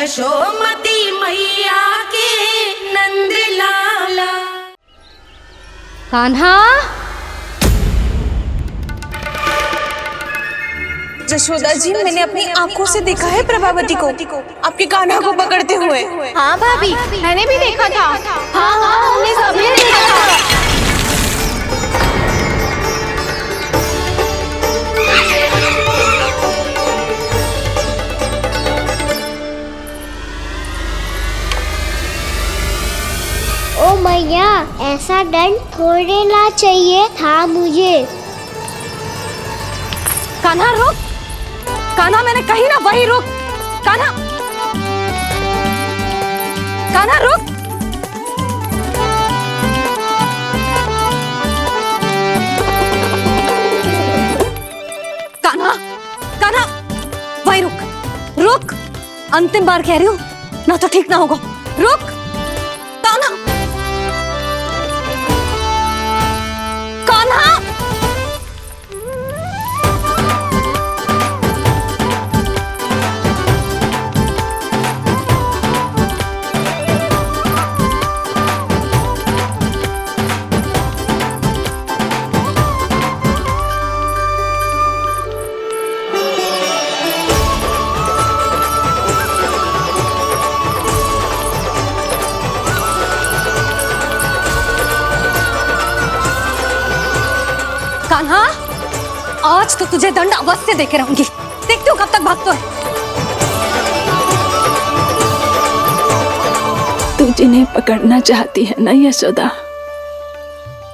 यशोमती मैया के नंद लाला। कान्हा, जशोदा जी, मैंने अपनी आंखों से देखा है प्रभावती को आपके कान्हा को पकड़ते हुए। हाँ भाभी, मैंने भी देखा था। हाँ हाँ, हमने सबने देखा था। ओ मैया, ऐसा दंड थोड़े ना चाहिए था मुझे। कान्हा रुक, कान्हा मैंने कही ना वही रुक। कान्हा, कान्हा रुक। कान्हा, कान्हा वही रुक, रुक। अंतिम बार कह रही हूँ, ना तो ठीक ना होगा। रुक कान्हा, कान्हा। कान्हा, आज तो तुझे दंड अवश्य देके रहूंगी। देखती हूँ कब तक भागते है। तू जिन्हें पकड़ना चाहती है ना यशोदा,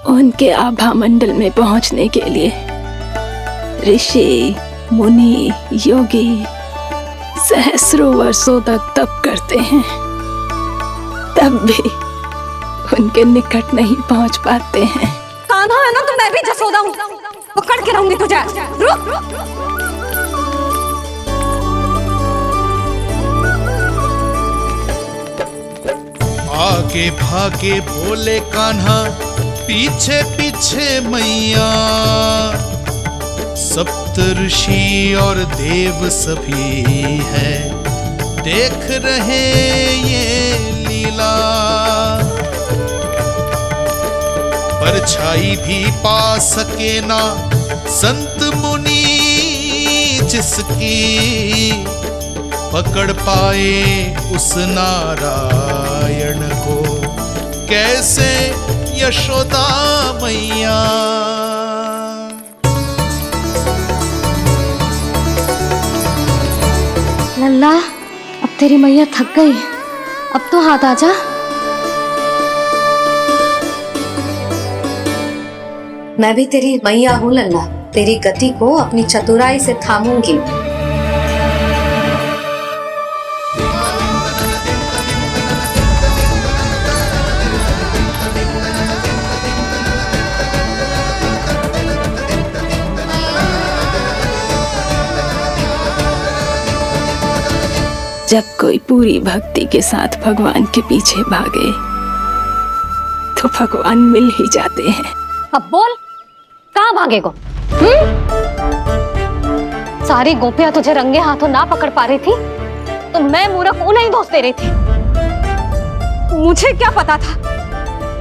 उनके आभा मंडल में पहुंचने के लिए ऋषि, मुनि, योगी सहस्रों वर्षों तक तप करते हैं, तब भी उनके निकट नहीं पहुंच पाते हैं। कान्हा है ना, तो मैं भी जसोदा हूँ, पकड़ के रहूंगी तुझे। रुक, आगे भागे बोले कान्हा, पीछे पीछे मैया। सप्त ऋषि और देव सभी हैं, देख रहे ये लीला। परछाई भी पा सके ना संत मुनि जिसकी, पकड़ पाए उस नारायण को कैसे यशोदा मैया। लल्ला, अब तेरी मैया थक गई, अब तो हाथ आजा। मैं भी तेरी मैया हूँ लल्ला, तेरी गति को अपनी चतुराई से थामूंगी। जब कोई पूरी भक्ति के साथ भगवान के पीछे भागे तो भगवान मिल ही जाते हैं। अब बोल, कहाँ भागेगो? सारी गोपियां तुझे रंगे हाथों ना पकड़ पा रही थी, तो मैं मूर्ख उन्हें ही दोष दे रही थी। मुझे क्या पता था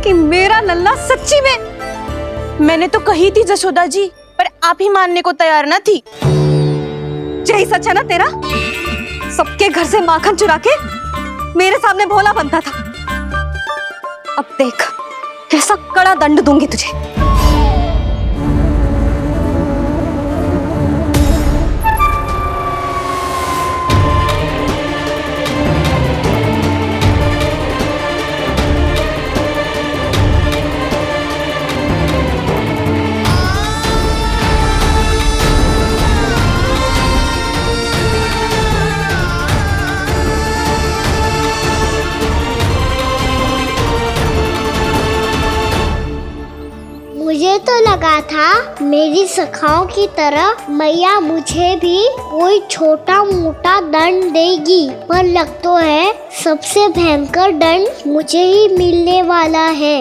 कि मेरा लल्ला सच्ची में। मैंने तो कही थी जशोदा जी, पर आप ही मानने को तैयार न थी। यही सच है ना तेरा? सबके घर से माखन चुरा के मेरे सामने भोला बनता था। अब देख कैसा कड़ा दंड दूंगी तुझे। मुझे तो लगा था मेरी सखाओं की तरह मैया मुझे भी कोई छोटा मोटा दंड देगी, पर लग तो है सबसे भयंकर दंड मुझे ही मिलने वाला है।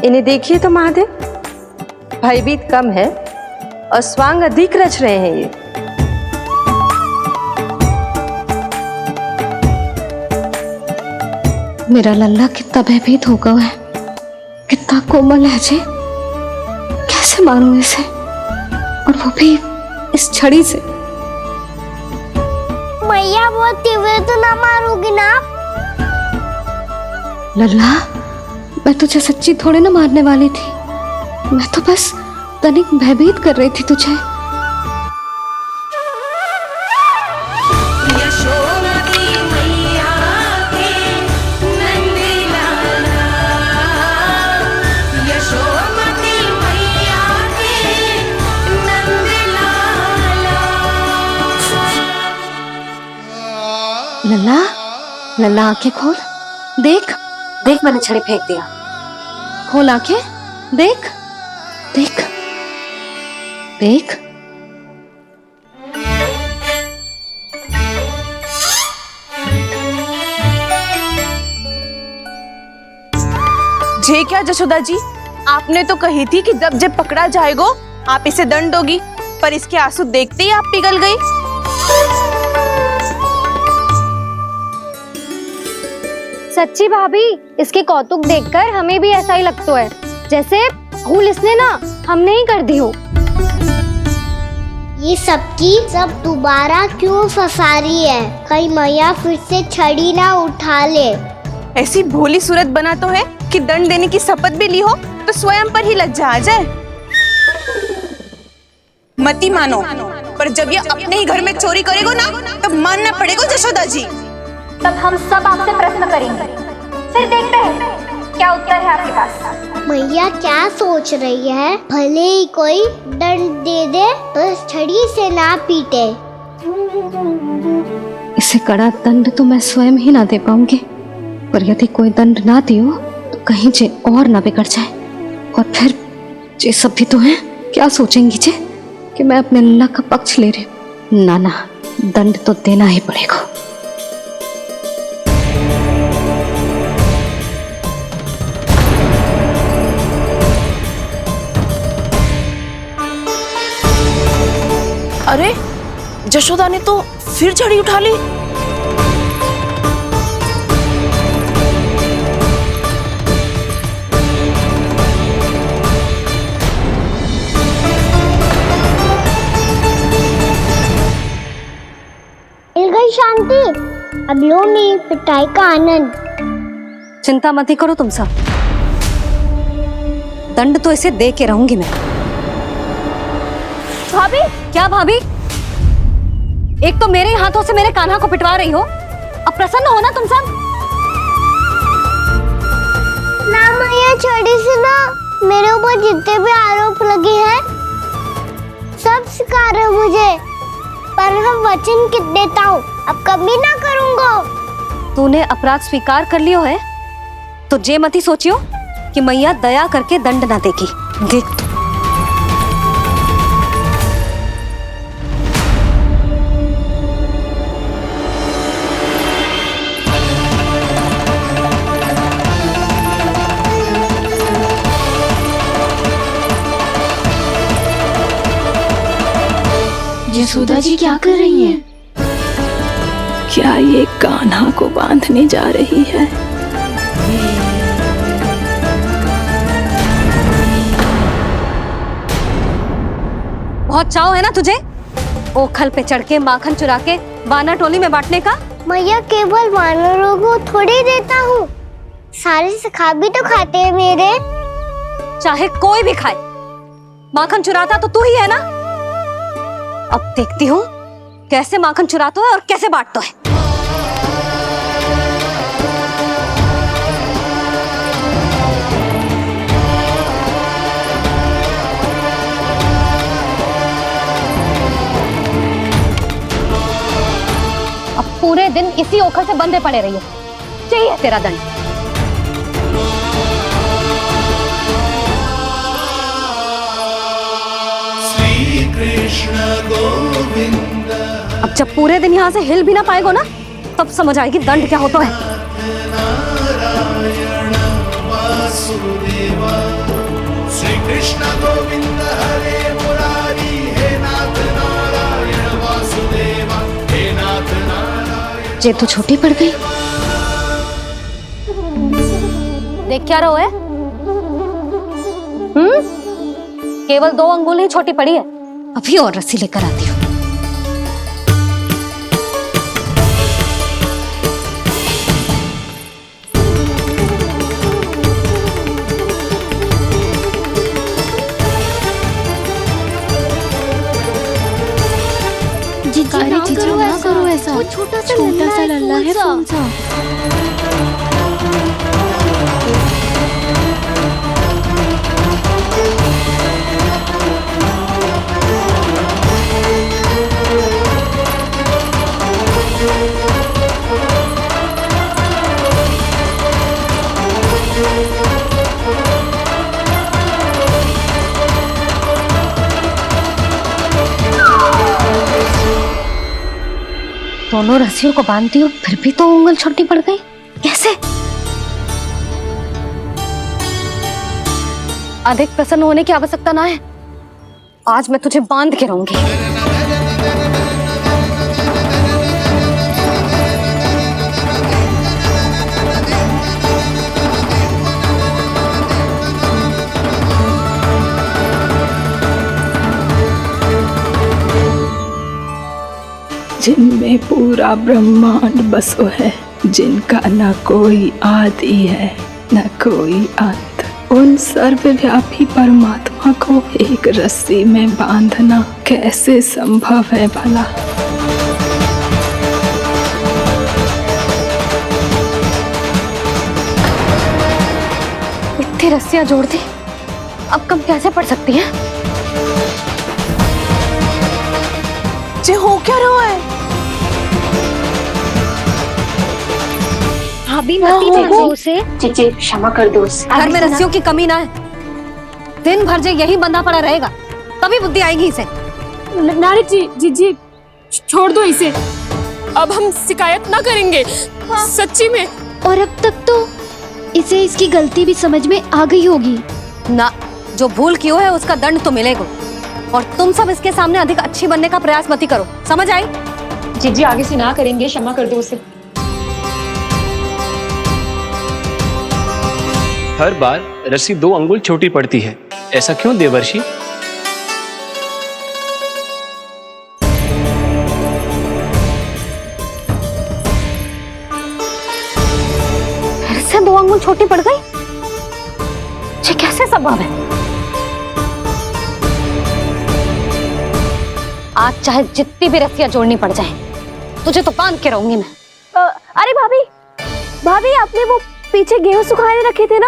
इन्हें देखिए तो महादेव, भयभीत कम है और स्वांग अधिक रच रहे हैं ये। मेरा लल्ला कितना भयभीत हो गया है, कितना कोमल है जी। कैसे मारूं इसे, और वो भी इस छड़ी से। मैया बहुत तीव्र तो ना मारोगी ना? लल्ला, मैं तुझे सच्ची थोड़ी ना मारने वाली थी, मैं तो बस तनिक भयभीत कर रही थी तुझे। यशोमती मैया के नंद लाला, यशोमती मैया के नंद लाला। लल्ला, लल्ला आंखें खोल, देख देख मैंने छड़ी फेंक दिया। खोल आंखें, देख देख देख। जे क्या जशोदा जी, आपने तो कही थी कि जब पकड़ा जाएगा आप इसे दंड दोगी, पर इसके आंसू देखते ही आप पिघल गई। सच्ची भाभी, इसके कौतुक देखकर हमें भी ऐसा ही लगता है जैसे भूल इसने ना हमने ही कर दी हो। ये सबकी सब दोबारा क्यों फंसा रही है? कहीं मैया फिर से छड़ी ना उठा ले। ऐसी भोली सूरत बना तो है कि दंड देने की शपथ भी ली हो तो स्वयं पर ही लज्जा आ जाए। मती मानो, पर जब ये अपने ही घर में चोरी करेगा ना तब मानना पड़ेगा जशोदा जी। तब हम सब आपसे प्रश्न करेंगे, फिर देखते हैं क्या उत्तर है आपके पास। मैया क्या सोच रही है? भले ही कोई दंड दे दे, बस छड़ी से ना पीटे। इसे कड़ा दंड तो मैं स्वयं ही ना दे पाऊंगी, पर यदि कोई दंड ना दियो तो कहीं जे और ना बिगड़ जाए, और फिर जे सब भी तो हैं, क्या सोचेंगी जे कि मैं अपने अल्लाह का पक्ष ले रही हूँ। ना ना, दंड तो देना ही पड़ेगा। अरे जशोदा ने तो फिर छड़ी उठा ली। मिल गई शांति, अब लो मेरी पिटाई का आनंद। चिंता मत ही करो तुम सब, दंड तो इसे दे के रहूंगी मैं। भाभी, क्या भाभी? एक तो मेरे हाथों से मेरे कान्हा को पिटवा रही हो, अब प्रसन्न हो ना तुम सब? ना मैया, छड़ी से ना मेरे ऊपर जितने भी आरोप लगे हैं सब स्वीकार है मुझे, पर मैं वचन कित देता हूँ, अब कभी ना करूँगा। तूने अपराध स्वीकार कर लियो है तो जे मत ही सोचियो कि मैया दया करके दंड ना देगी। देख तू। यशोदा जी क्या कर रही हैं? क्या ये कान्हा को बांधने जा रही है? बहुत चाव है ना तुझे ओखल पे चढ़ के माखन चुरा के वानर टोली में बांटने का? मैया, केवल वानरों को थोड़ी देता हूँ, सारे सखा भी तो खाते हैं मेरे। चाहे कोई भी खाए, माखन चुराता तो तू ही है ना। अब देखती हूँ कैसे माखन चुराता है और कैसे बांटता है। अब पूरे दिन इसी ओखल से बंधे पड़े रहिए, चाहिए तेरा दंड। अब जब पूरे दिन यहाँ से हिल भी ना पाएगो ना, तब समझ आएगी दंड क्या होता है। कृष्ण गोविंद हरे मुरारी, हे नाथ नारायण वासुदेवा, हे नाथ नारायण। जे तू छोटी पड़ गई। देख क्या रहो है? केवल 2 अंगुल ही छोटी पड़ी है, अभी और रस्सी लेकर आती हूँ। जीजी ना करो ऐसा, वो छोटा सा लल्ला है कौन सा? दोनों रस्सियों को बांधती हूँ, फिर भी तो उंगल छोटी पड़ गई। कैसे? अधिक प्रसन्न होने की आवश्यकता ना है, आज मैं तुझे बांध के रहूंगी। जिनमें पूरा ब्रह्मांड बसो है, जिनका न कोई आदि है न कोई अंत, उन सर्वव्यापी परमात्मा को एक रस्सी में बांधना कैसे संभव है भला? इतनी रस्सियां जोड़ दी, अब कम कैसे पड़ सकती हैं? जे हो क्या रहा है? भाभी मती देखो उसे। जीजी क्षमा कर दो उसे। घर में रस्सियों की कमी ना है, दिन भर जो यही बंधा पड़ा रहेगा तभी बुद्धि आएगी इसे। नारी जी छोड़ दो इसे, अब हम शिकायत ना करेंगे। सच्ची में। और अब तक तो इसे इसकी गलती भी समझ में आ गई होगी ना। जो भूल की है उसका दंड तो मिलेगा, और तुम सब इसके सामने अधिक अच्छी बनने का प्रयास मत करो, समझ आई? जीजी आगे से ना करेंगे, क्षमा कर दो उसे। हर बार रस्सी 2 अंगुल छोटी पड़ती है, ऐसा क्यों देवर्षि? फिर से 2 अंगुल छोटी पड़ गई? ये कैसे संभव है? आज चाहे जितनी भी रस्सियां जोड़नी पड़ जाए, तुझे तो बांध के रहूंगी मैं। अरे भाभी आपने वो पीछे गेहूं सुखाए रखे थे ना,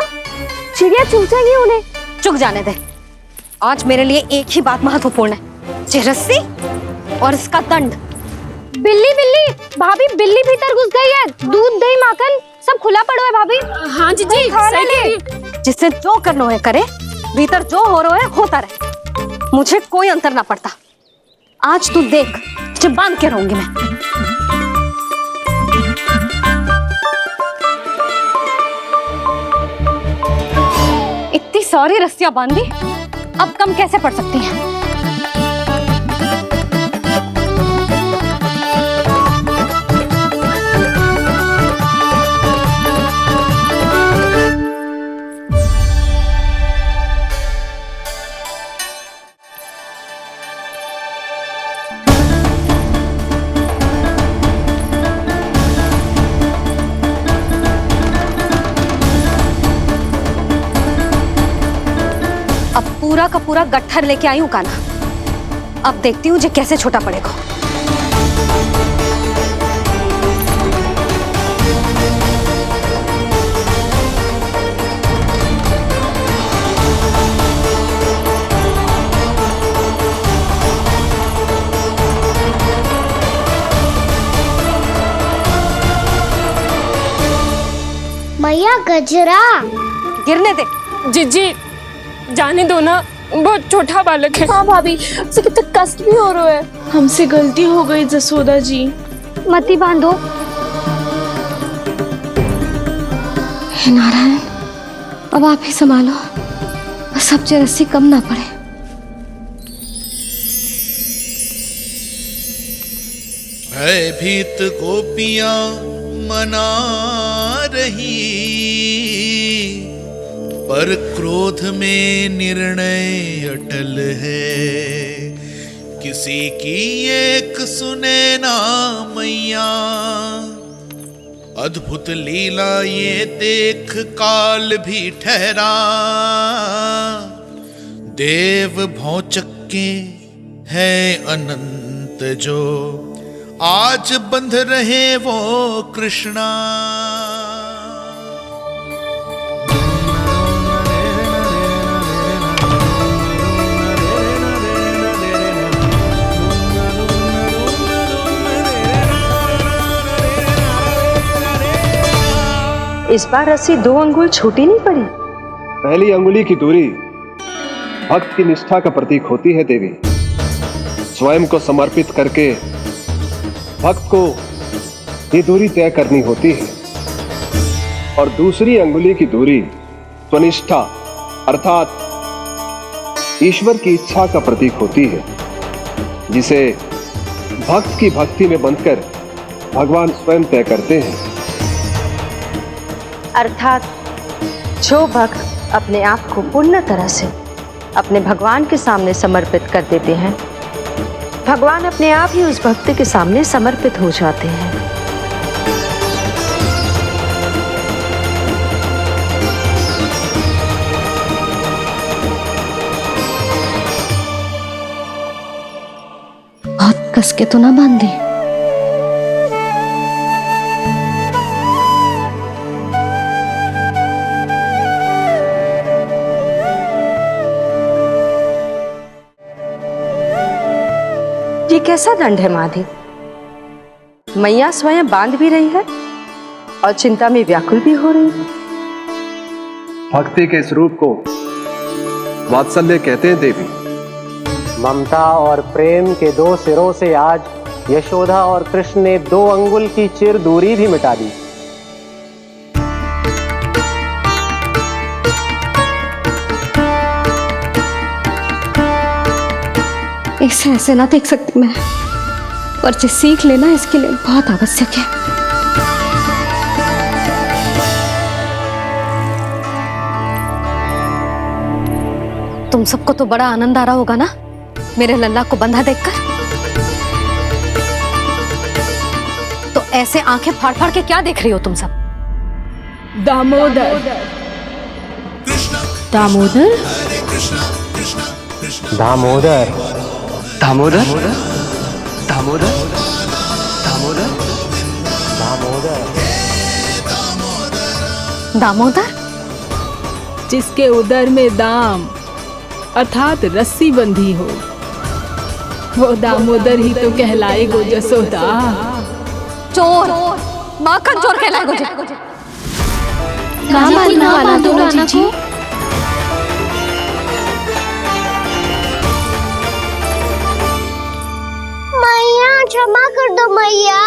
चिड़िया चुग जाएंगी उन्हें। चुक जाने दे, आज मेरे लिए एक ही बात महत्वपूर्ण है, ये रस्सी और इसका दंड। बिल्ली भाभी, बिल्ली भीतर घुस गई है। दूध दही माखन सब खुला पड़ा है भाभी। हाँ जीजी सही कह रही है। जिससे जो करना है करे, भीतर जो हो रहा है होता रहे, मुझे कोई अंतर ना पड़ता। आज तू देख, तुझे बांध के रहूंगी मैं। इतनी सारी रस्सियां बांधी, अब कम कैसे पड़ सकती हैं? पूरा का पूरा गट्ठर लेके आई हूं कान्हा, अब देखती हूँ जे कैसे छोटा पड़ेगा। मैया गजरा गिरने दे। जीजी जाने दो ना, बहुत छोटा बालक है। हाँ भाभी, उसे कितना कष्ट भी हो रहा है। हमसे गलती हो गई जसोदा जी। मती बांधो। हे नारायण, अब आप ही संभालो, बस बस अब जे रस्सी कम ना पड़े। भयभीत गोपियां मना रही, पर क्रोध में निर्णय अटल है। किसी की एक सुने ना मैया, अद्भुत लीला ये देख काल भी ठहरा। देव भौचक्के है अनंत जो, आज बंध रहे वो कृष्णा। इस बार रस्सी 2 अंगुल छोटी नहीं पड़ी। पहली अंगुली की दूरी भक्त की निष्ठा का प्रतीक होती है देवी। स्वयं को समर्पित करके भक्त को ये दूरी तय करनी होती है। और दूसरी अंगुली की दूरी स्वनिष्ठा अर्थात ईश्वर की इच्छा का प्रतीक होती है, जिसे भक्त की भक्ति में बंधकर भगवान स्वयं तय करते हैं। अर्थात जो भक्त अपने आप को पूर्ण तरह से अपने भगवान के सामने समर्पित कर देते हैं, भगवान अपने आप ही उस भक्त के सामने समर्पित हो जाते हैं। बहुत कस के तो ना बांधी। ये कैसा दंड है माधी? मैया स्वयं बांध भी रही है और चिंता में व्याकुल भी हो रही है। भक्ति के इस रूप को वात्सल्य कहते हैं देवी। ममता और प्रेम के 2 सिरों से आज यशोदा और कृष्ण ने 2 अंगुल की चिर दूरी भी मिटा दी। इसे ऐसे ना देख सकती मैं, पर जो सीख लेना इसके लिए बहुत आवश्यक है। तुम सबको तो बड़ा आनंद आ रहा होगा ना मेरे लल्ला को बंधा देखकर। तो ऐसे आंखें फाड़ फाड़ के क्या देख रही हो तुम सब? दामोदर दामोदर दामोदर दामोदर दामोदर दामोदर दामोदर दामोदर जिसके उदर में दाम अर्थात रस्सी बंधी हो, वो दामोदर ही तो कहलाएगो जसोदा। चोर, माखन चोर कहलाएगो जे। कहाँ बांधना वाला दोनों जीजी? मैया क्षमा कर दो मैया।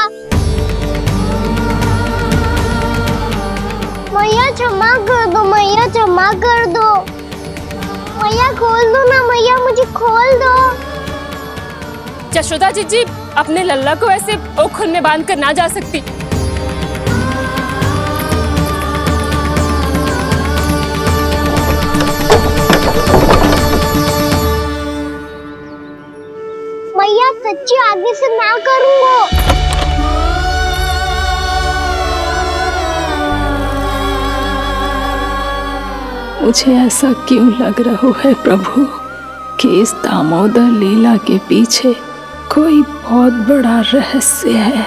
मैया क्षमा कर दो, मैया क्षमा कर दो। मैया खोल दो ना मैया, मुझे खोल दो। यशोदा जीजी अपने लल्ला को ऐसे ओखुन में बांध कर ना जा सकती। मैया सच्ची आगे से ना करूँगा। मुझे ऐसा क्यों लग रहा है प्रभु कि इस दामोदर लीला के पीछे कोई बहुत बड़ा रहस्य है,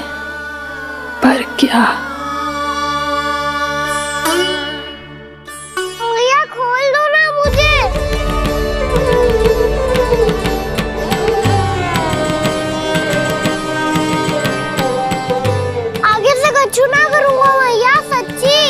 पर क्या? मैया खोल दो ना मुझे। आगे से कछु ना करूँगा मैया, सच्ची।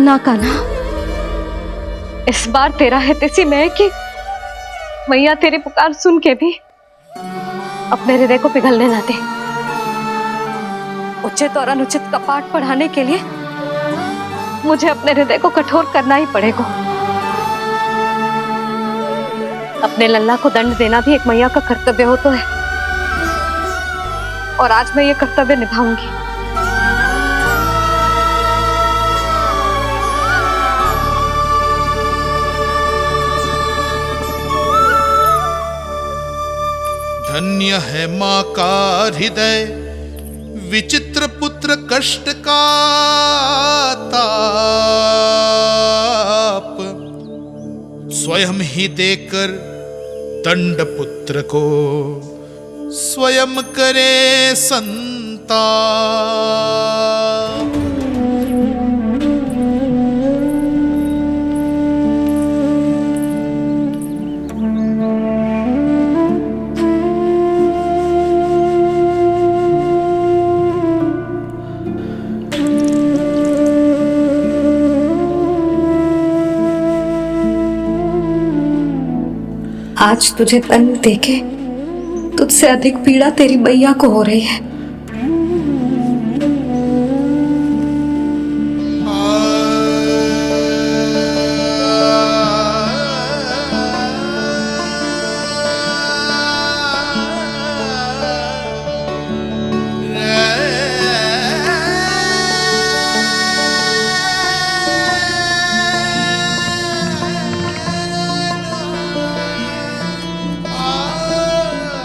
ना कान्हा, इस बार तेरा है तेसी मैं कि मैया तेरी पुकार सुन के भी अपने हृदय को पिघलने ना दे। उचित और अनुचित का पाठ पढ़ाने के लिए मुझे अपने हृदय को कठोर करना ही पड़ेगा। अपने लल्ला को दंड देना भी एक मैया का कर्तव्य हो तो है, और आज मैं ये कर्तव्य निभाऊंगी। धन्य है माँ का हृदय, विचित्र पुत्र कष्ट का ताप, स्वयं ही देकर दंड पुत्र को स्वयं करे संताप। आज तुझे दंड देके तुझसे अधिक पीड़ा तेरी मैया को हो रही है।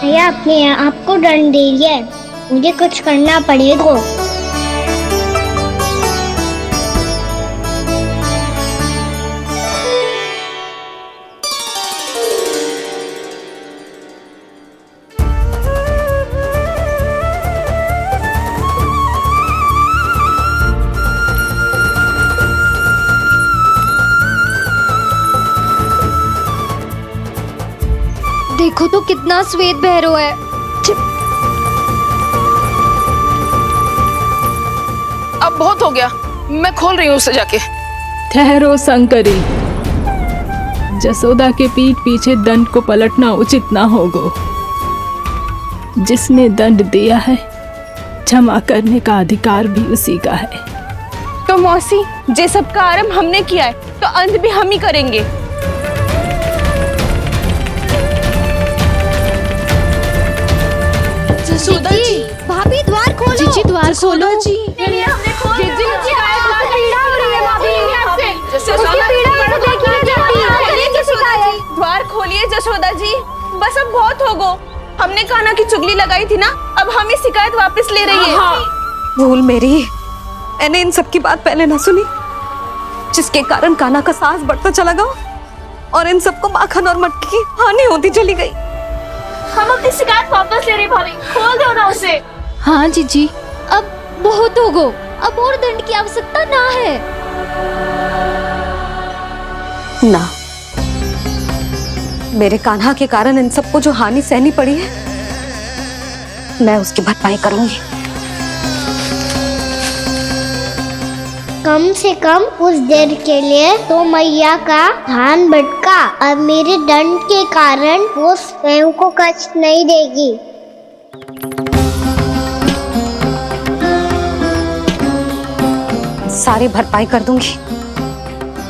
भैया अपने आप को दंड दे रही है, मुझे कुछ करना पड़ेगा। देखो तो कितना श्वेत बह रहा है। अब बहुत हो गया, मैं खोल रही हूँ उसे जाके। ठहरो शंकरी, जसोदा के पीठ पीछे दंड को पलटना उचित ना होगा। जिसने दंड दिया है क्षमा करने का अधिकार भी उसी का है। तो मौसी, जे सब का आरंभ हमने किया है तो अंत भी हम ही करेंगे। जसोदा जी, भाभी द्वार खोलो। जीजी द्वार खोलो। जी द्वार खोलिए जसोदा जी, बस अब बहुत हो गो। हमने कान्हा की चुगली लगाई थी ना, अब हम ही शिकायत वापस ले रही है। भूल मेरी, मैंने इन सब की बात पहले ना सुनी, जिसके कारण कान्हा का साहस बढ़ता चला गया और इन सबको माखन और मटकी की हानि होती चली गई। हम अपनी शिकायत वापस ले रहे भाभी, खोल दो ना उसे। हाँ जीजी, अब बहुत हो गो, अब और दंड की आवश्यकता ना है। ना, मेरे कान्हा के कारण इन सबको जो हानि सहनी पड़ी है, मैं उसकी भरपाई करूंगी। कम से कम उस देर के लिए तो मैया का ध्यान भटका, अब मेरे दंड के कारण वो स्वयं को कष्ट नहीं देगी। सारी भरपाई कर दूंगी,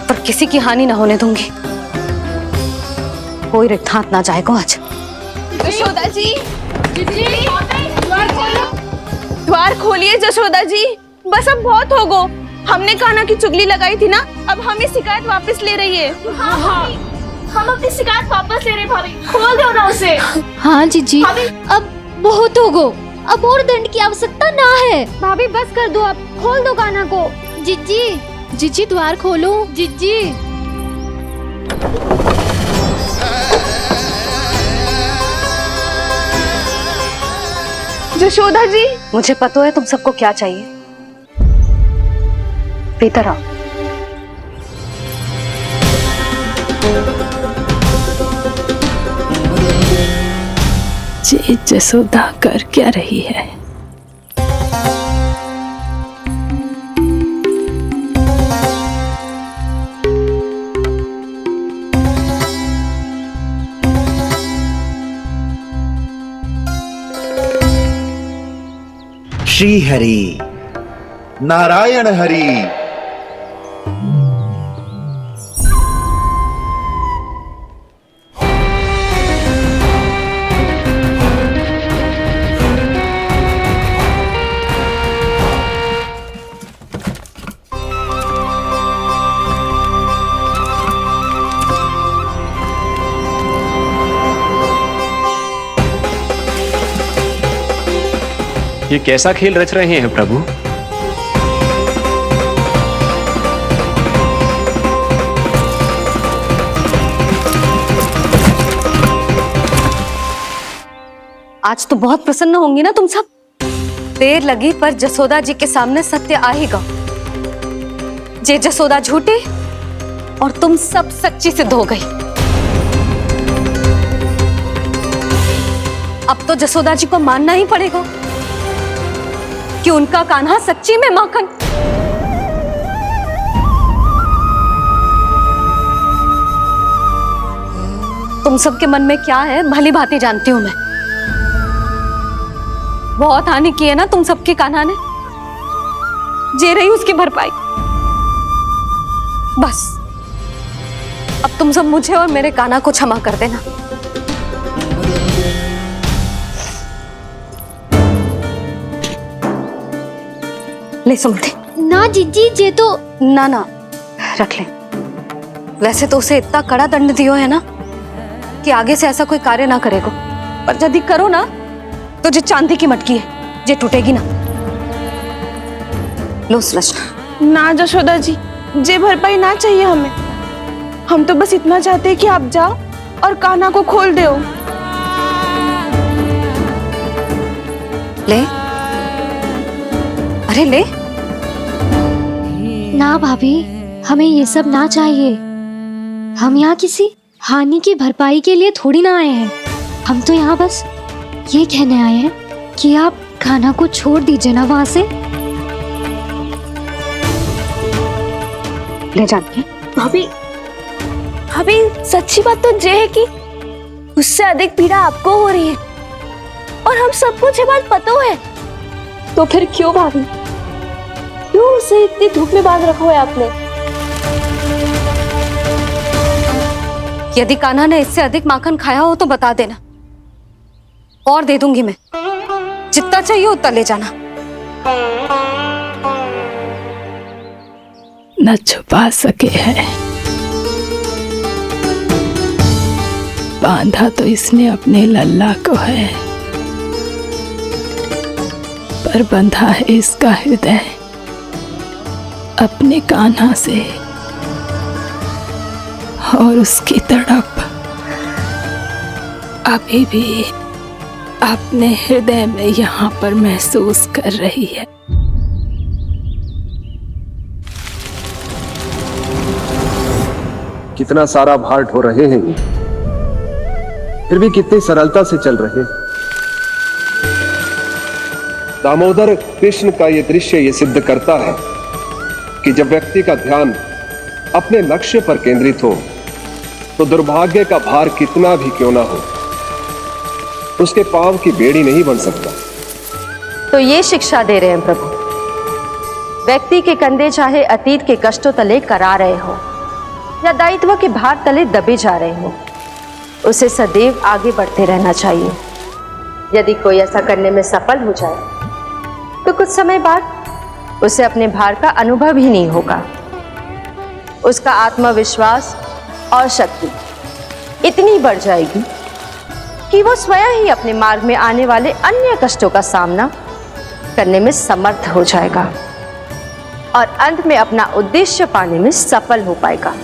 पर किसी की हानि ना होने दूंगी। कोई रिक्त हाथ ना जाएगा आज। जसोदा जी, द्वार खोलिए जसोदा जी, बस अब बहुत हो गो। हमने कान्हा की चुगली लगाई थी ना, अब हम ही शिकायत वापस ले रही है। हम अपनी शिकायत वापस ले रहे भाभी, खोल दो ना उसे। हाँ जीजी, अब बहुत हो गो, अब और दंड की आवश्यकता ना है। भाभी बस कर दो, अब खोल दो कान्हा को। जीजी, जीजी द्वार खोलो। जीजी, जशोदा जी, मुझे पता है तुम सबको क्या चाहिए। भीतर आओ। ये जसोदा कर क्या रही है? श्री हरि, नारायण हरि। ये कैसा खेल रच रहे हैं प्रभु? आज तो बहुत प्रसन्न होंगी ना तुम सब। देर लगी पर जसोदा जी के सामने सत्य आएगा। जे जसोदा झूठी और तुम सब सच्ची सिद्ध हो गई। अब तो जसोदा जी को मानना ही पड़ेगा कि उनका कान्हा सच्ची में माखन। तुम सबके मन में क्या है भली भांति जानती हूं मैं। बहुत हानि की है ना तुम सबके कान्हा ने, जे रही उसकी भरपाई। बस अब तुम सब मुझे और मेरे कान्हा को क्षमा कर देना। ले सुमति। ना जीजी, जे तो ना ना रख ले। वैसे तो उसे इतना कड़ा दंड दियो है ना कि आगे से ऐसा कोई कार्य ना करेगा, पर यदि करो ना तो जो चांदी की मटकी है जे टूटेगी ना। लो सुलक्षणा। ना जशोदा जी, जे भरपाई ना चाहिए हमें। हम तो बस इतना चाहते हैं कि आप जाओ और कान्हा को खोल दो। ले, अरे ले। ना भाभी, हमें ये सब ना चाहिए। हम यहाँ किसी हानि की भरपाई के लिए थोड़ी ना आए हैं। हम तो यहाँ बस ये कहने आए हैं कि आप कान्हा को छोड़ दीजिए ना वहां से। ले जानकी। भाभी, भाभी सच्ची बात तो ये है कि उससे अधिक पीड़ा आपको हो रही है और हम सबको ये बात पता है। तो फिर क्यों भाभी, क्यों उसे इतनी धूप में बांध रखा है आपने? यदि कान्हा ने इससे अधिक माखन खाया हो तो बता देना, और दे दूंगी मैं। जितना चाहिए उतना ले जाना। न छुपा सके है, बांधा तो इसने अपने लल्ला को है, पर बंधा है इसका हृदय अपने कान्हा से। और उसकी तड़प अभी भी अपने हृदय में यहाँ पर महसूस कर रही है। कितना सारा भार ढो रहे हैं, फिर भी कितनी सरलता से चल रहे। दामोदर कृष्ण का यह दृश्य ये सिद्ध करता है कि जब व्यक्ति का ध्यान अपने लक्ष्य पर केंद्रित हो तो दुर्भाग्य का भार कितना भी क्यों ना हो, उसके पांव की बेड़ी नहीं बन सकता। तो ये शिक्षा दे रहे हैं प्रभु, व्यक्ति के कंधे चाहे अतीत के कष्टों तले करा रहे हो या दायित्व के भार तले दबे जा रहे हो, उसे सदैव आगे बढ़ते रहना चाहिए। यदि कोई ऐसा करने में सफल हो जाए तो कुछ समय बाद उसे अपने भार का अनुभव ही नहीं होगा। उसका आत्मविश्वास और शक्ति इतनी बढ़ जाएगी कि वो स्वयं ही अपने मार्ग में आने वाले अन्य कष्टों का सामना करने में समर्थ हो जाएगा और अंत में अपना उद्देश्य पाने में सफल हो पाएगा।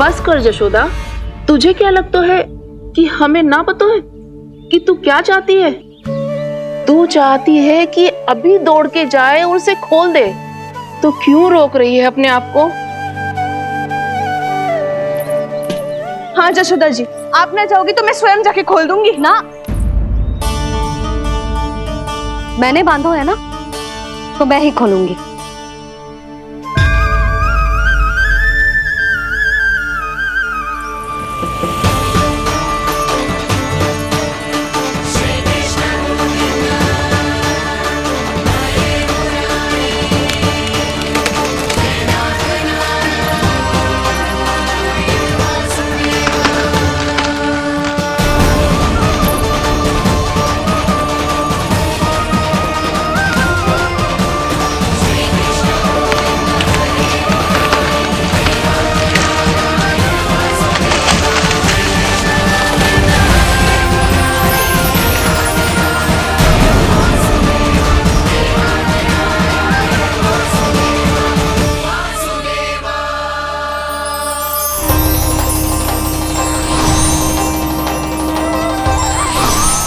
बस कर जशोदा, तुझे क्या लगता है कि हमें ना पता है कि तू क्या चाहती है? तू चाहती है कि अभी दौड़ के जाए और उसे खोल दे, तो क्यों रोक रही है अपने आप को? हाँ जशोदा जी, आप ना चाहोगी तो मैं स्वयं जाके खोल दूंगी। ना, मैंने बांधो है ना, तो मैं ही खोलूंगी।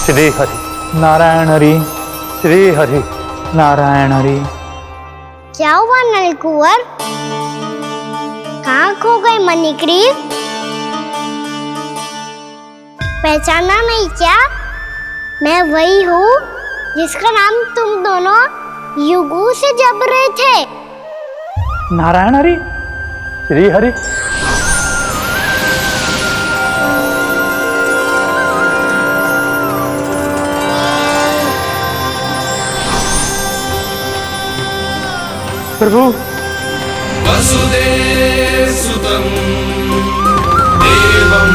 श्री हरि नारायण हरि, श्री हरि नारायण हरि। क्या हुआ नलकुंवर? कहाँ खो गए मणिग्रीव? पहचाना नहीं क्या? मैं वही हूँ जिसका नाम तुम दोनों युगों से जप रहे थे। नारायण हरि, श्री हरि। प्रभु वसुदेवसुतं देवं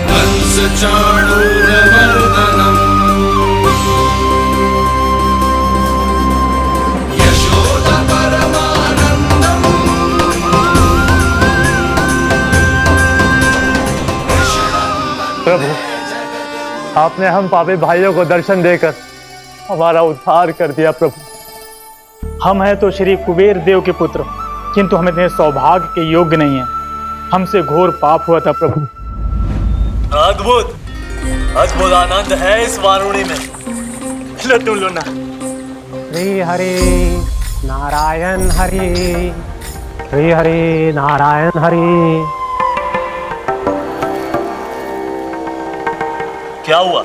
कंसचाणूरमर्दनम् यशोदपरमानन्दम् प्रभु, आपने हम पापी भाइयों को दर्शन देकर हमारा उद्धार कर दिया। प्रभु, हम हैं तो श्री कुबेर देव के पुत्र, किंतु हम इतने सौभाग्य के योग्य नहीं हैं। हमसे घोर पाप हुआ था प्रभु। अद्भुत अद्भुत आनंद है इस वारुणी में। लो तुम लो ना। श्री हरि नारायण हरि, श्री हरि नारायण हरि। क्या हुआ?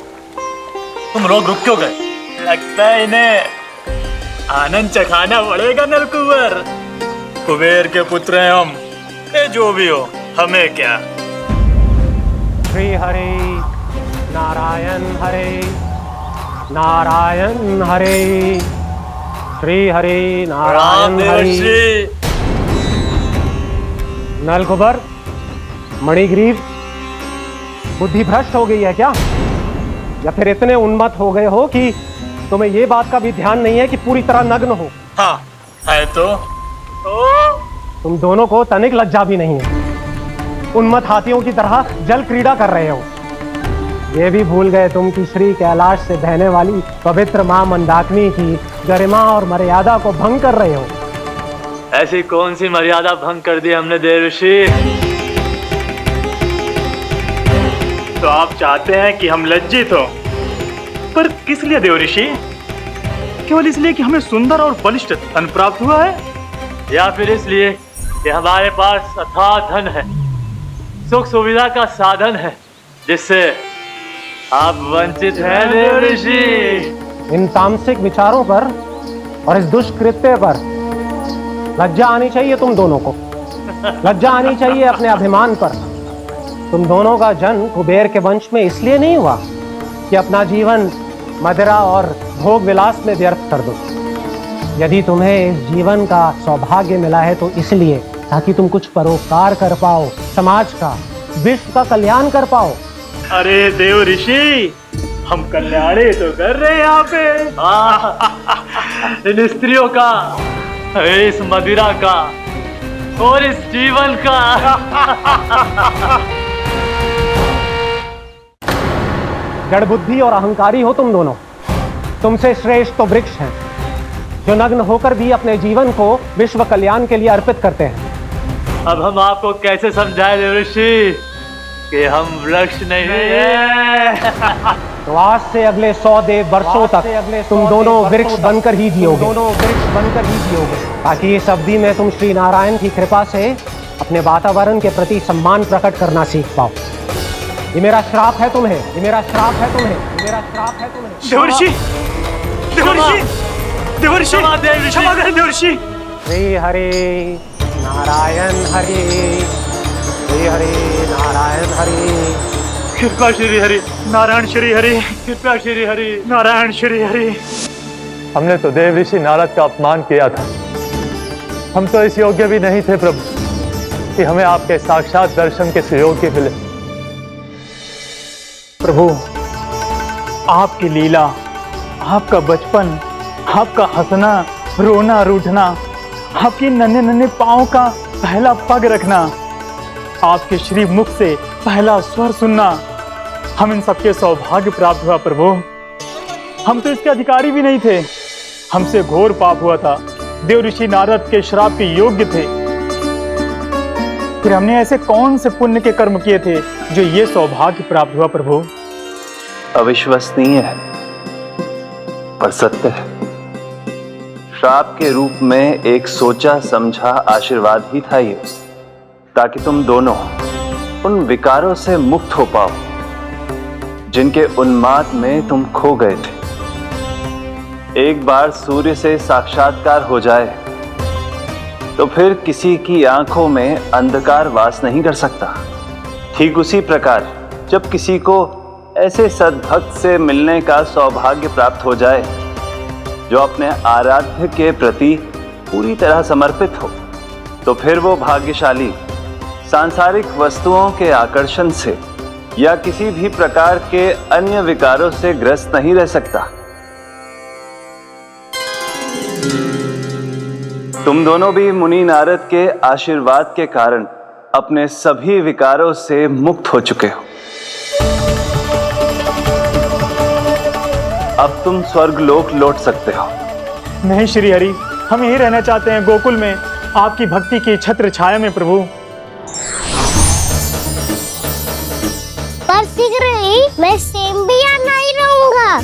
तुम रुक क्यों गए? लगता है इन्हें आनंद चखाना पड़ेगा नलकुंवर। कुबेर के पुत्र हैं हम, ये जो भी हो हमें क्या। श्री हरि नारायण हरि, नारायण हरि, श्री हरि नारायण हरि। नलकुबर, मणिग्रीव, बुद्धि भ्रष्ट हो गई है क्या? या फिर इतने उन्मत्त हो गए हो कि तुम्हें ये बात का भी ध्यान नहीं है कि पूरी तरह नग्न हो? हाँ है तो तुम दोनों को तनिक लज्जा भी नहीं है। उन्मत्त हाथियों की तरह जल क्रीड़ा कर रहे हो। ये भी भूल गए तुम कि श्री कैलाश से बहने वाली पवित्र मां मंदाकिनी की गरिमा और मर्यादा को भंग कर रहे हो। ऐसी कौन सी मर्यादा भंग कर दी हमने देवर्षि? तो आप चाहते हैं कि हम लज्जित हो, पर किस लिए देवर्षि? केवल इसलिए कि हमें सुंदर और बलिष्ठ धन प्राप्त हुआ है, या फिर इसलिए कि हमारे पास अथाह धन है, सुख सुविधा का साधन है, जिससे आप वंचित हैं देवर्षि? इन तामसिक विचारों पर और इस दुष्कृत्य पर लज्जा आनी चाहिए तुम दोनों को। लज्जा आनी चाहिए अपने अभिमान पर। तुम दोनों का जन्म कुबेर के वंश में इसलिए नहीं हुआ कि अपना जीवन मदिरा और भोग विलास में व्यर्थ कर दो। यदि तुम्हें इस जीवन का सौभाग्य मिला है तो इसलिए ताकि तुम कुछ परोपकार कर पाओ, समाज का, विश्व का कल्याण कर पाओ। अरे देव ऋषि, हम कल्याण ही तो कर रहे हैं यहाँ पे। इन स्त्रियों का, इस मदिरा का और इस जीवन का। जड़ बुद्धि और अहंकारी हो तुम दोनों। तुमसे श्रेष्ठ तो वृक्ष हैं, जो नग्न होकर भी अपने जीवन को विश्व कल्याण के लिए अर्पित करते हैं। अब हम आपको कैसे समझाएं देवर्षि कि हम वृक्ष नहीं हैं? तो आज से अगले 100 देव वर्षों तक तुम दोनों वृक्ष बनकर ही जियोगे। ताकि इस अवधि में तुम श्री नारायण की कृपा से अपने वातावरण के प्रति सम्मान प्रकट करना सीख पाओ। ये मेरा श्राप है तुम्हें, ये मेरा श्राप है तुम्हें, ये मेरा श्राप है तुम्हें। देवर्षि, देवर्षि, देवर्षि, क्षमा करें देवर्षि। श्री हरि नारायण हरि, श्री हरि नारायण हरि। कृपा श्री हरि नारायण श्री हरि, कृपा श्री हरि नारायण श्री हरि। हमने तो देव ऋषि नारद का अपमान किया था। हम तो इस योग्य भी नहीं थे प्रभु कि हमें आपके साक्षात दर्शन के सुयोग्य मिले। प्रभु, आपकी लीला, आपका बचपन, आपका हंसना, रोना, रूठना, आपकी नन्हे नन्हे पाँव का पहला पग रखना, आपके श्री मुख से पहला स्वर सुनना, हम इन सबके सौभाग्य प्राप्त हुआ प्रभु। हम तो इसके अधिकारी भी नहीं थे। हमसे घोर पाप हुआ था, देव ऋषि नारद के श्राप के योग्य थे। फिर हमने ऐसे कौन से पुण्य के कर्म किए थे जो ये सौभाग्य प्राप्त हुआ प्रभु? अविश्वसनीय है पर सत्य है। श्राप के रूप में एक सोचा समझा आशीर्वाद ही था ये, ताकि तुम दोनों उन विकारों से मुक्त हो पाओ जिनके उन्माद में तुम खो गए थे। एक बार सूर्य से साक्षात्कार हो जाए तो फिर किसी की आंखों में अंधकार वास नहीं कर सकता। ठीक उसी प्रकार जब किसी को ऐसे सद्भक्त से मिलने का सौभाग्य प्राप्त हो जाए जो अपने आराध्य के प्रति पूरी तरह समर्पित हो, तो फिर वो भाग्यशाली सांसारिक वस्तुओं के आकर्षण से या किसी भी प्रकार के अन्य विकारों से ग्रस्त नहीं रह सकता। तुम दोनों भी मुनि नारद के आशीर्वाद के कारण अपने सभी विकारों से मुक्त हो चुके हो। अब तुम स्वर्गलोक लौट सकते हो। नहीं श्री हरि, हम यही रहना चाहते हैं गोकुल में, आपकी भक्ति की छत्र छाया में प्रभु। पर शीघ्र ही मैं सेम्बिया नहीं रहूंगा,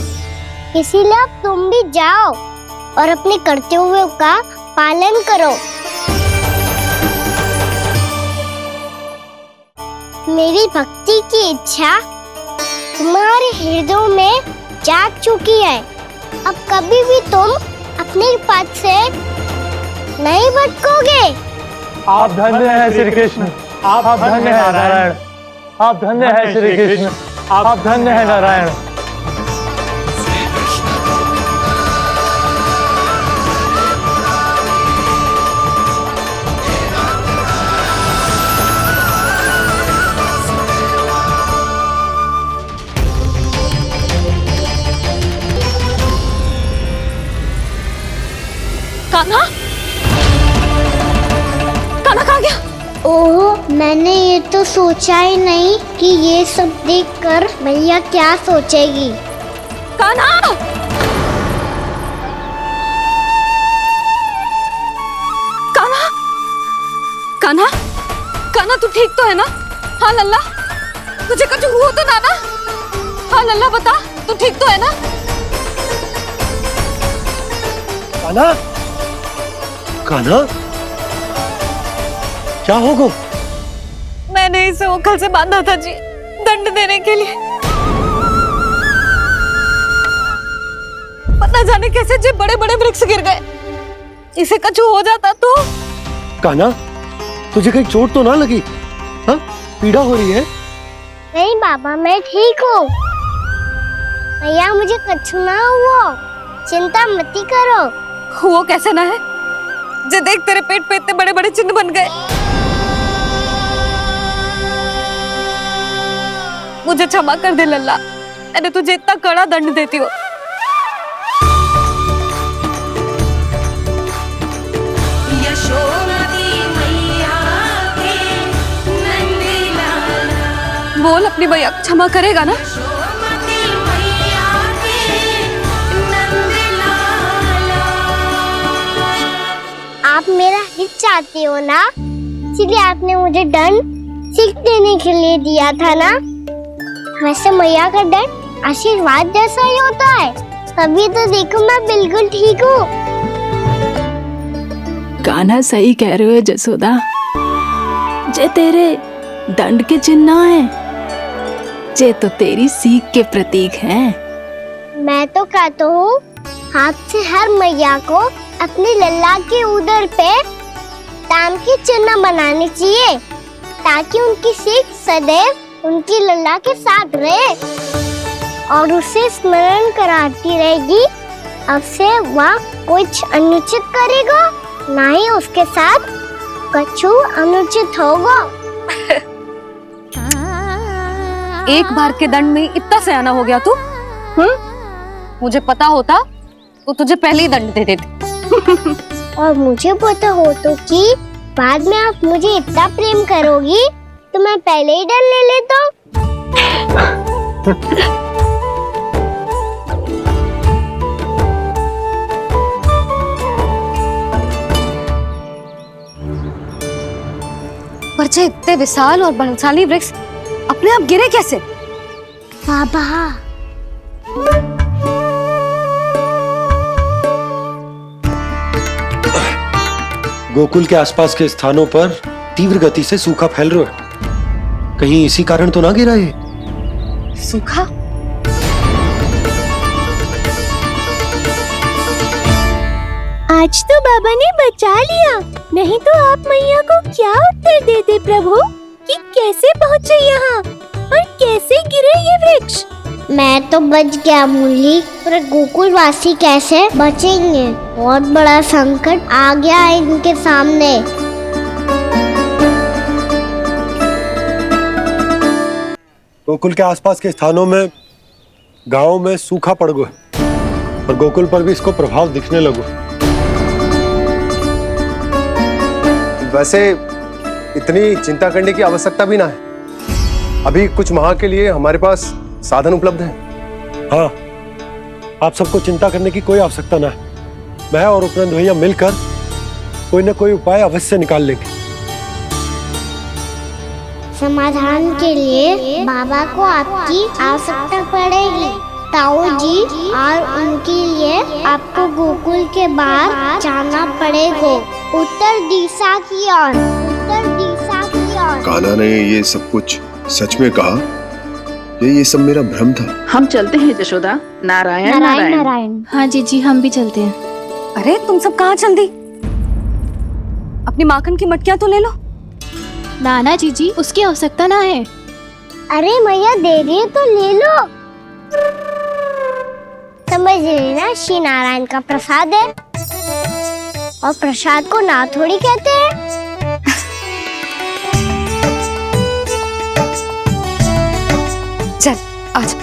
इसीलिए अब तुम भी जाओ और अपने कर्तव्यों का पालन करो। मेरी भक्ति की इच्छा तुम्हारे हृदय में जाग चुकी है। अब कभी भी तुम अपने पथ से नहीं भटकोगे। आप धन्य हैं श्री कृष्ण, आप धन्य हैं नारायण, आप धन्य हैं श्री कृष्ण, आप धन्य हैं नारायण। कान्हा, कान्हा कहाँ गया? ओह, मैंने ये तो सोचा ही नहीं कि ये सब देखकर मैया क्या सोचेगी। कान्हा! कान्हा! कान्हा! कान्हा तू ठीक तो है ना? हाँ लल्ला, तुझे कुछ हुआ तो ना? हाँ लल्ला बता, तू ठीक तो है ना? कान्हा, कान्हा, क्या होगा? मैंने इसे ओखल से बांधा था जी, दंड देने के लिए। पता जाने कैसे जी बड़े बड़े वृक्ष गिर गए। इसे कुछ हो जाता तो? कान्हा, तुझे कहीं चोट तो ना लगी? हाँ, पीड़ा हो रही है? नहीं बाबा, मैं ठीक हूँ। भैया मुझे कुछ ना हुआ, चिंता मत करो। वो कैसे ना है? जे देख तेरे पेट पे इतने बड़े बड़े चिन्ह बन गए। मुझे क्षमा कर दे लल्ला, मैंने तुझे इतना कड़ा दंड देती हो। यशोमती मैया के नंद लाला। बोल अपनी भैया क्षमा करेगा ना? यशोमती मैया के नंद लाला। आप मेरा हित चाहते हो ना, इसलिए आपने मुझे दंड सीख देने के लिए दिया था ना। वैसे मैया का दंड आशीर्वाद जैसा ही होता है, तभी तो देखो मैं बिल्कुल ठीक हूँ। कान्हा सही कह रहे हो जसोदा, जे तेरे दंड के चिन्ह है, जे तो तेरी सीख के प्रतीक हैं। मैं तो कहता हूँ हाथ से हर मैया को अपनी लल्ला के उदर पे ताम की चिन्ह बनानी चाहिए, ताकि उनकी सीख सदैव उनकी लल्ला के साथ रहे और उसे स्मरण कराती रहेगी। अब से वह कुछ अनुचित करेगा, ना ही उसके साथ कछु अनुचित होगा। एक बार के दंड में इतना सयाना हो गया तू? मुझे पता होता तो तुझे पहले ही दंड दे देती। और मुझे पता हो तो कि बाद में आप मुझे इतना प्रेम करोगी तो मैं पहले ही डर ले लेता हूँ। पर जे इतने विशाल और बलशाली वृक्ष अपने आप गिरे कैसे? बाबा, गोकुल के आसपास के स्थानों पर तीव्र गति से सूखा फैल रहा है। कहीं इसी कारण तो ना गिरा ये? सूखा? आज तो बाबा ने बचा लिया, नहीं तो आप मैया को क्या उत्तर देते प्रभु कि कैसे पहुँचे यहाँ और कैसे गिरे ये वृक्ष? मैं तो बच गया मुरली, पर गोकुल वासी कैसे बचेंगे? बहुत बड़ा संकट आ गया है इनके सामने। गोकुल के आसपास के स्थानों में, गांवों में सूखा पड़ गया और गोकुल पर भी इसको प्रभाव दिखने लगा। वैसे इतनी चिंता करने की आवश्यकता भी ना है। अभी कुछ माह के लिए हमारे पास साधन उपलब्ध है। हाँ, आप सबको चिंता करने की कोई आवश्यकता ना है। मैं और उपनंद भैया मिलकर कोई न कोई उपाय अवश्य निकाल लेंगे। समाधान के लिए बाबा को आपकी आवश्यकता पड़ेगी। ताऊ जी और उनके लिए आपको गोकुल के बाहर जाना पड़ेगा, उत्तर दिशा की ओर। उत्तर दिशा की ओर। कान्हा ने ये सब कुछ सच में कहा? ये सब मेरा भ्रम था? हम चलते हैं जशोदा। नारायण नारायण नारायण। हाँ जीजी, हम भी चलते हैं। अरे तुम सब कहाँ चल दी? अपनी माखन की मटकियाँ तो ले लो। नाना जीजी, उसकी आवश्यकता ना है। अरे मैया दे रही है तो ले लो। समझ लेना, श्री नारायण का प्रसाद है और प्रसाद को ना थोड़ी कहते हैं। चल आजा।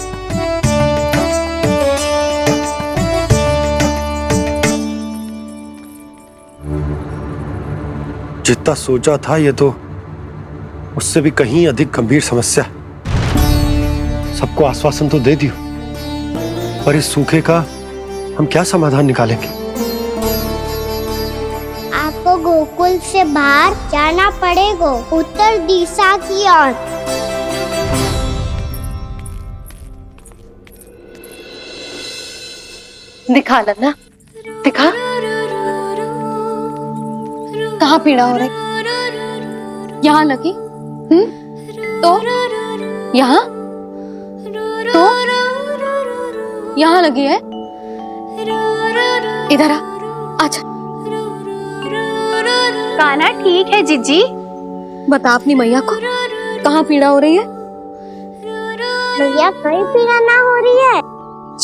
जितना सोचा था ये तो उससे भी कहीं अधिक गंभीर समस्या। सबको आश्वासन तो दे दियो, पर इस सूखे का हम क्या समाधान निकालेंगे? आपको गोकुल से बाहर जाना पड़ेगा, उत्तर दिशा की ओर। दिखा लन्ना, दिखा। कहाँ पीड़ा हो रही? यहाँ लगी? तो यहाँ? तो यहाँ लगी है? इधर आ, आजा। कान्हा ठीक है जीजी। बता अपनी मैया को कहाँ पीड़ा हो रही है? भैया कहीं पीड़ा ना हो रही है।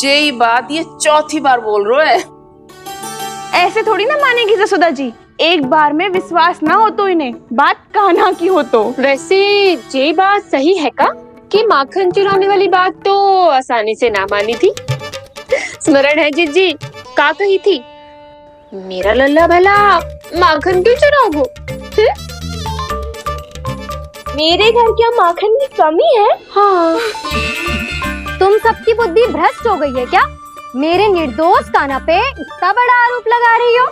यही बात ये चौथी बार बोल रहे है। ऐसे थोड़ी ना मानेगी जसोदा जी। एक बार में विश्वास ना हो तो इन्हें, बात कान्हा की हो तो। वैसे ये बात सही है का कि माखन चुराने वाली बात तो आसानी से ना मानी थी। स्मरण है जीजी का कही थी, मेरा लल्ला भला माखन क्यों चुराओगो? मेरे घर क्या माखन की कमी है? हाँ, तुम सबकी बुद्धि भ्रष्ट हो गई है क्या? मेरे निर्दोष कान्हा पे इतना बड़ा आरोप लगा रही हो?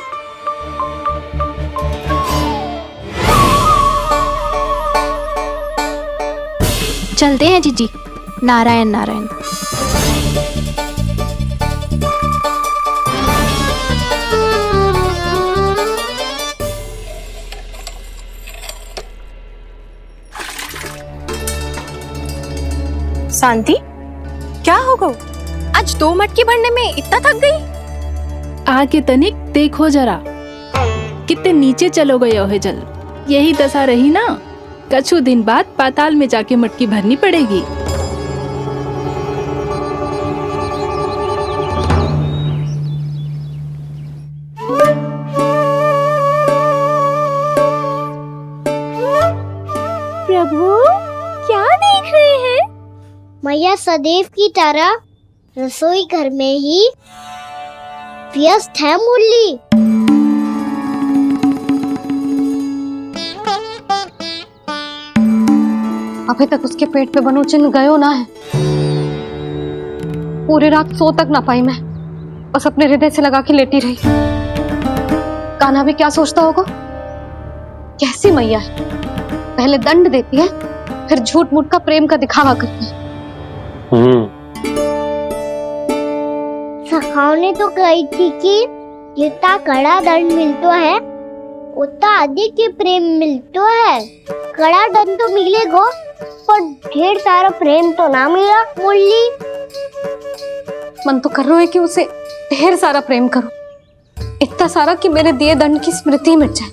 चलते हैं जीजी। नारायण नारायण। शांति, क्या हो गया? आज 2 मटकी भरने में इतना थक गई? आके तनिक देखो जरा, कितने नीचे चलो गए हो जल। यही दशा रही ना, कछु दिन बाद पाताल में जाके मटकी भरनी पड़ेगी। प्रभु क्या देख रहे हैं? मैया सदैव की तरह रसोई घर में ही व्यस्त है मुरली। अभी तक उसके पेट पे बनो चिन्ह गयो ना है। पूरी रात सो तक ना पाई मैं, बस अपने हृदय से लगा के लेटी रही। कान्हा भी क्या सोचता होगा, कैसी मैया है, पहले दंड देती है फिर झूठ मूठ का प्रेम का दिखावा करती है। सखाओ ने तो कही थी कि जितना कड़ा दंड मिलता है उतना अधिक ही प्रेम मिलता है। कड़ा दंड तो मिलेगा पर ढेर सारा प्रेम तो ना मिला मुरली। मन तो कर रहा है कि उसे ढेर सारा प्रेम करो, इतना सारा कि मेरे दिए दंड की स्मृति मिट जाए।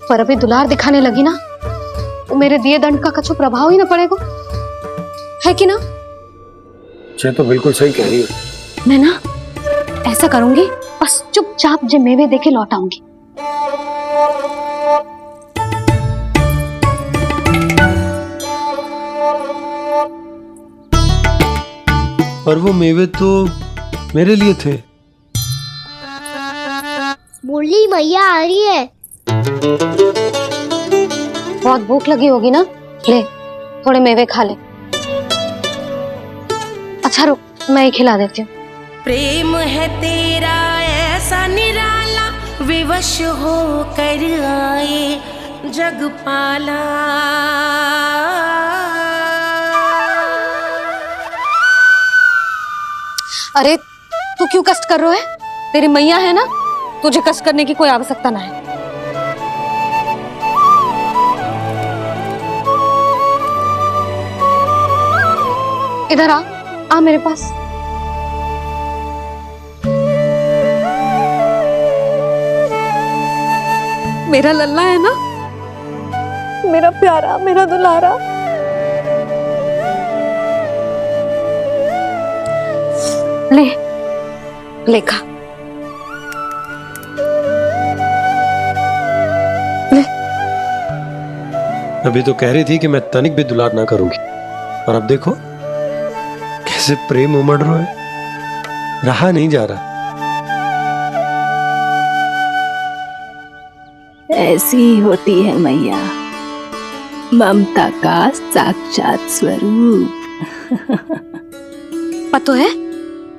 पर अभी दुलार दिखाने लगी ना, तो मेरे दिए दंड का कछु प्रभाव ही ना पड़ेगा, है कि ना? ये तो बिल्कुल सही कह रही है। मैं ना ऐसा करूंगी, बस चुपचाप जे मेवे देके लौट आऊंगी। पर वो मेवे तो मेरे लिए थे। मुरली मैया आ रही है। बहुत भूख लगी होगी ना, ले थोड़े मेवे खा ले। अच्छा रुक, मैं ही खिला देती हूँ। प्रेम है तेरा ऐसा निराला, विवश हो कर आए जग पाला। अरे तू क्यों कष्ट कर रहा है? तेरी मैया है ना, तुझे कष्ट करने की कोई आवश्यकता ना है। इधर आ मेरे पास। मेरा लल्ला है ना, मेरा प्यारा, मेरा दुलारा। ले लेखा ले। अभी तो कह रही थी कि मैं तनिक भी दुलार ना करूंगी, और अब देखो कैसे प्रेम उमड़ रहा है, रहा नहीं जा रहा। ऐसी ही होती है मैया, ममता का साक्षात स्वरूप। पता है,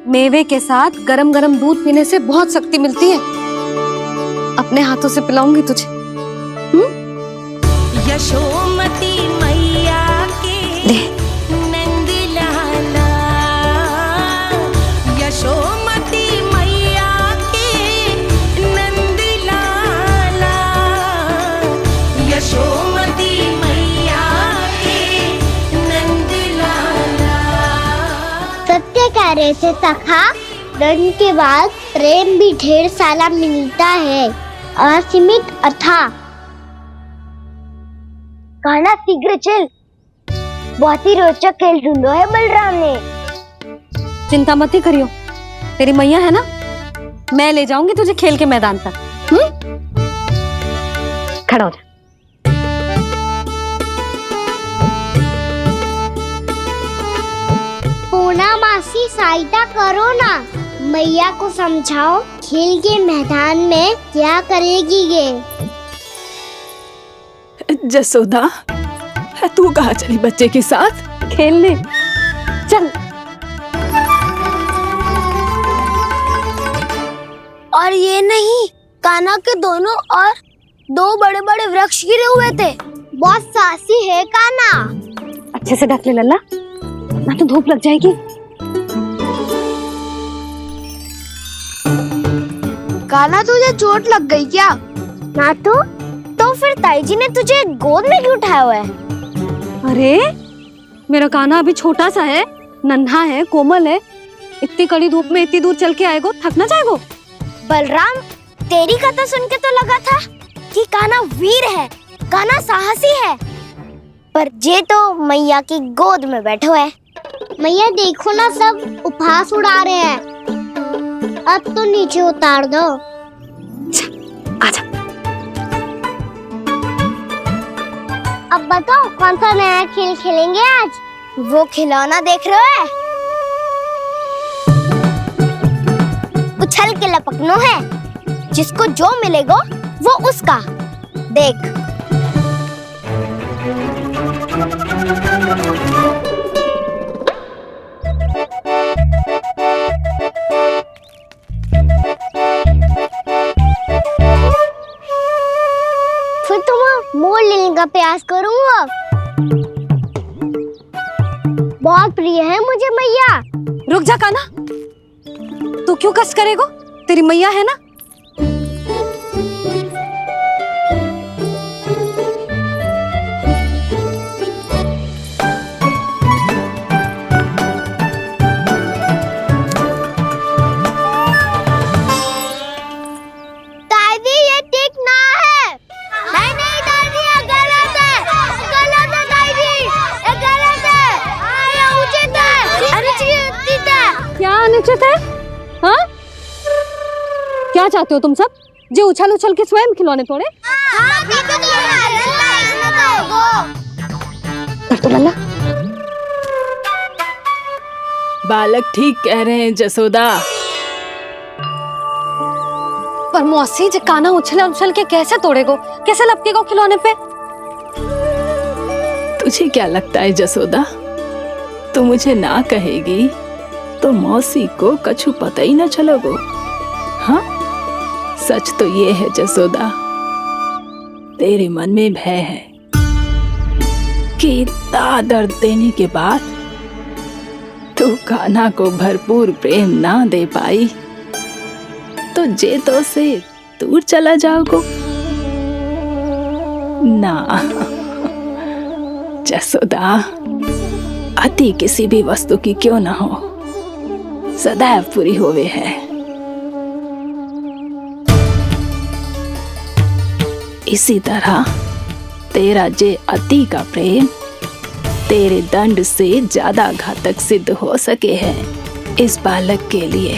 मेवे के साथ गरम गरम दूध पीने से बहुत शक्ति मिलती है। अपने हाथों से पिलाऊंगी तुझे। यशोमती मैया के नंद लाला, यशोमती मैया के नंद लाला, यशोमती मैया के नंद लाला। सत्य कह रहे थे सखा, दंड के बाद प्रेम भी ढेर सारा मिलता है, असीमित अथाह। कहना शीघ्र चल, बहुत ही रोचक खेल ढूंढो है बलराम ने। चिंता मत ही करियो, तेरी मैया है ना, मैं ले जाऊंगी तुझे खेल के मैदान पर। खड़ा हो जा। पूना मासी सहायता करो ना, मैया को समझाओ खेल के मैदान में क्या करेगी ये। जसोदा, तू कहाँ चली बच्चे के साथ? खेलने चल। और ये नहीं, कान्हा के दोनों और दो बड़े बड़े वृक्ष गिरे हुए थे। बहुत साहसी है कान्हा। अच्छे से ढक ले लल्ला, ना तो धूप लग जाएगी। कान्हा तुझे चोट लग गई क्या? ना तो फिर ताई जी ने तुझे गोद में क्यों उठाया हुआ है? अरे मेरा कान्हा अभी छोटा सा है, नन्हा है, कोमल है। इतनी कड़ी धूप में इतनी दूर चल के आएगो, थक ना जाएगो। बलराम, तेरी कथा सुन के तो लगा था कि कान्हा वीर है, कान्हा साहसी है, पर जे तो मैया की गोद में बैठो है। मैया देखो ना, सब उपहास उड़ा रहे हैं। अब तो नीचे उतार दो। आजा। अब बताओ कौन सा नया खेल खेलेंगे आज? वो खिलौना देख रहे हो? उछल के लपकनो है, जिसको जो मिलेगा वो उसका। देख। फिर तुम मोर लेने का प्रयास करूंगा। बहुत प्रिय है मुझे मैया। रुक जा कान्हा, तू क्यों कष्ट करेगो? तेरी मैया है ना। दादी ये ठीक ना है। नहीं दादी, ये गलत है। गलत है दादी, ये गलत है। ये उचित है, अनुचित है। क्या अनुचित है? हाँ? क्या चाहते हो तुम सब? जो उछल उछल के स्वयं खिलौने तोड़े? तो लल्ला, बालक ठीक कह रहे हैं जसोदा। पर मौसी, जो कान्हा उछल उछल के कैसे तोड़ेगो, कैसे लपकेगो खिलौने पे? तुझे क्या लगता है जसोदा, तू मुझे ना कहेगी तो मौसी को कछु पता ही न चलोगो। हाँ, सच तो ये है जसोदा, तेरे मन में भय है कि इतना दर्द देने के बाद तू कान्हा को भरपूर प्रेम ना दे पाई तो जेतो से दूर चला जाओगो ना। जसोदा, अति किसी भी वस्तु की क्यों ना हो, सदैव पूरी होवे है। इसी तरह तेरा जे अति का प्रेम तेरे दंड से ज्यादा घातक सिद्ध हो सके है इस बालक के लिए।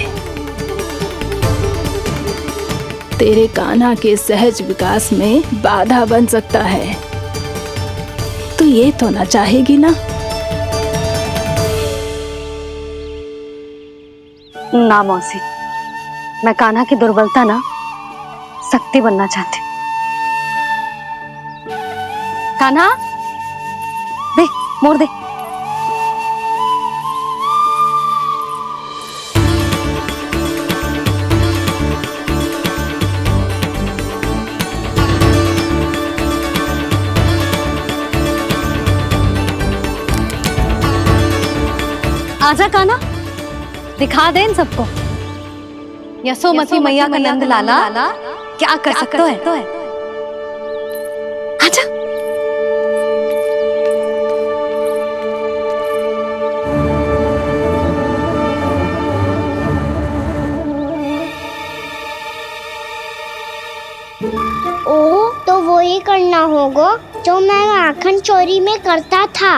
तेरे कान्हा के सहज विकास में बाधा बन सकता है। तू ये तो ना चाहेगी ना? ना मौसी, मैं कान्हा की दुर्बलता ना शक्ति बनना चाहती। कान्हा, दे मोड़ दे। आजा कान्हा, दिखा दे इन सबको यशोमती मैया का नंद लाला क्या कर सकता है। आजा। ओ, तो वो ही करना होगा जो मैं माखन चोरी में करता था।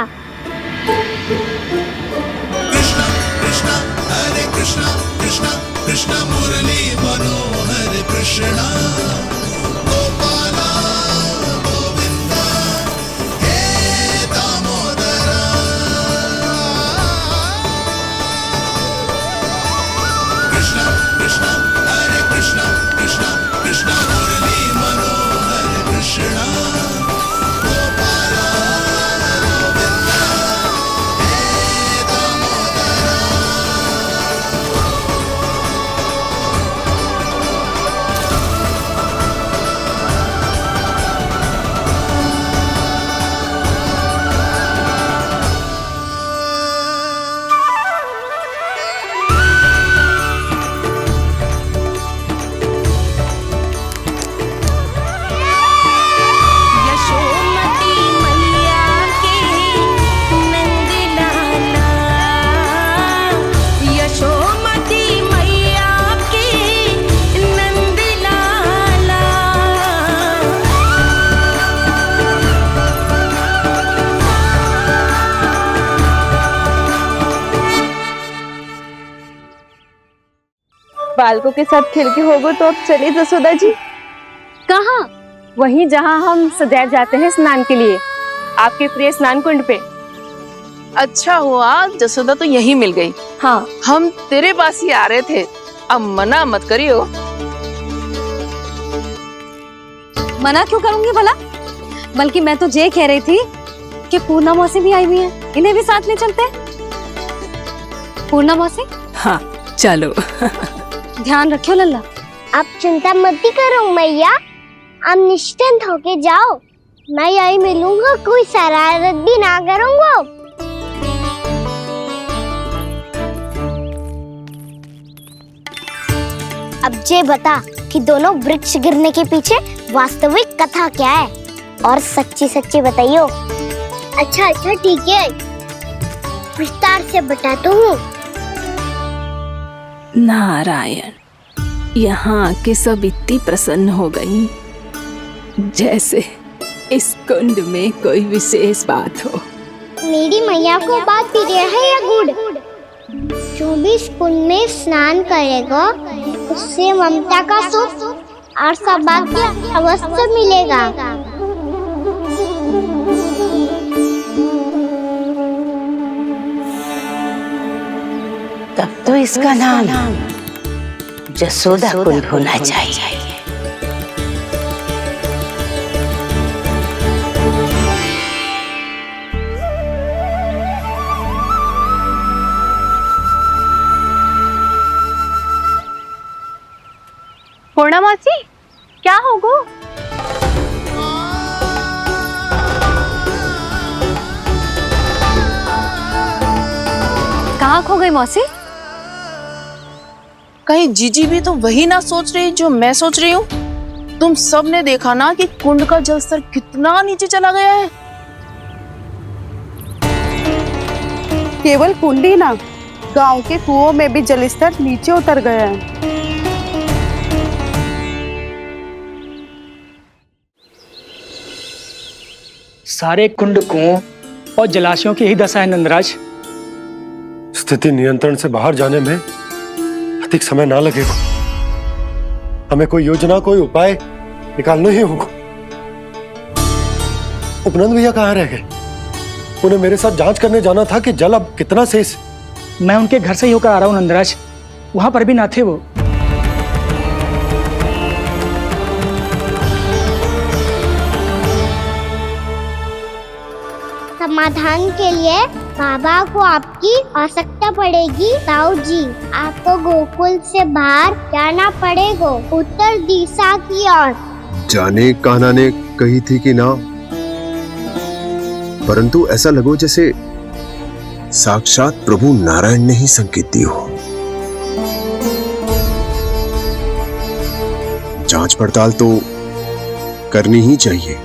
कृष्णा कृष्णा कृष्णा मुरली मनोहर कृष्णा गोपाला गोविंदा हे दामोदरा। कृष्णा कृष्णा हरे कृष्णा कृष्णा कृष्णा मुरली मनोहर कृष्णा गोपाला गोविंदा हे दामोदरा। बालकों के साथ खेल के होगो तो अब चले जसोदा जी। कहाँ? वहीं जहाँ हम सदैव जाते हैं स्नान के लिए, आपके प्रिय स्नान कुंड पे। अच्छा हुआ जसोदा तो यही मिल गई। हाँ, हम तेरे पास ही आ रहे थे, अब मना मत करियो। मना क्यों करूंगी भला? बल्कि मैं तो ये कह रही थी कि पूर्णा मौसी भी आई हुई है, इन्हें भी साथ ले चलते हैं। पूर्णा मौसी, हाँ चलो। ध्यान रखियो लल्ला। आप चिंता मत करो मैया, आप निश्चिंत होके जाओ, मैं यही मिलूंगा, कोई शरारत भी ना करूंगा। अब ये बता कि दोनों वृक्ष गिरने के पीछे वास्तविक कथा क्या है, और सच्ची सच्ची बताइयो। अच्छा ठीक है, विस्तार से बताता हूँ। नारायण, यहाँ के सब इतनी प्रसन्न हो गई जैसे इस कुंड में कोई विशेष बात हो। मेरी मैया को बात प्रिय है या गुड़? जो भी इस कुंड में स्नान करेगा उससे ममता का सुख और सौभाग्य अवश्य मिलेगा। तब तो इसका नाम जसोदा कुंड होना चाहिए। पूर्णा मौसी, क्या होगो? कहाँ खो गई मौसी? कहीं जीजी भी तो वही ना सोच रही जो मैं सोच रही हूँ। तुम सब ने देखा ना कि कुंड का जलस्तर कितना नीचे चला गया है। केवल कुंड ही ना, गांव के कुओं में भी जलस्तर नीचे उतर गया है। सारे कुंड, कुओं और जलाशयों की ही दशा है नंदराज। स्थिति नियंत्रण से बाहर जाने में अधिक समय ना लगेगा। हमें कोई योजना, कोई उपाय निकालना ही होगा। उपनंद भैया कहाँ रह गए? उन्हें मेरे साथ जांच करने जाना था कि जल अब कितना शेष। मैं उनके घर से ही होकर आ रहा हूँ नंदराज, वहां पर भी ना थे वो। समाधान के लिए बाबा को आपकी आवश्यकता पड़ेगी। ताऊ जी, आपको गोकुल से बाहर जाना पड़ेगा, उत्तर दिशा की ओर। जाने कान्हा ने कही थी कि ना, परंतु ऐसा लगो जैसे साक्षात प्रभु नारायण ने ही संकेत दी हो। जांच पड़ताल तो करनी ही चाहिए।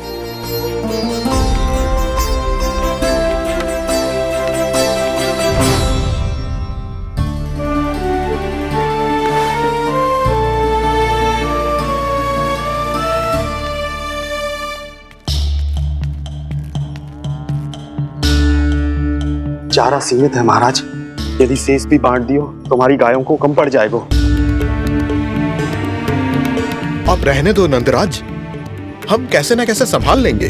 चारा सीमित है महाराज, यदि शेष भी बांट दियो तो हमारी गायों को कम पड़ जाएगा। आप रहने दो नंदराज, हम कैसे न कैसे संभाल लेंगे।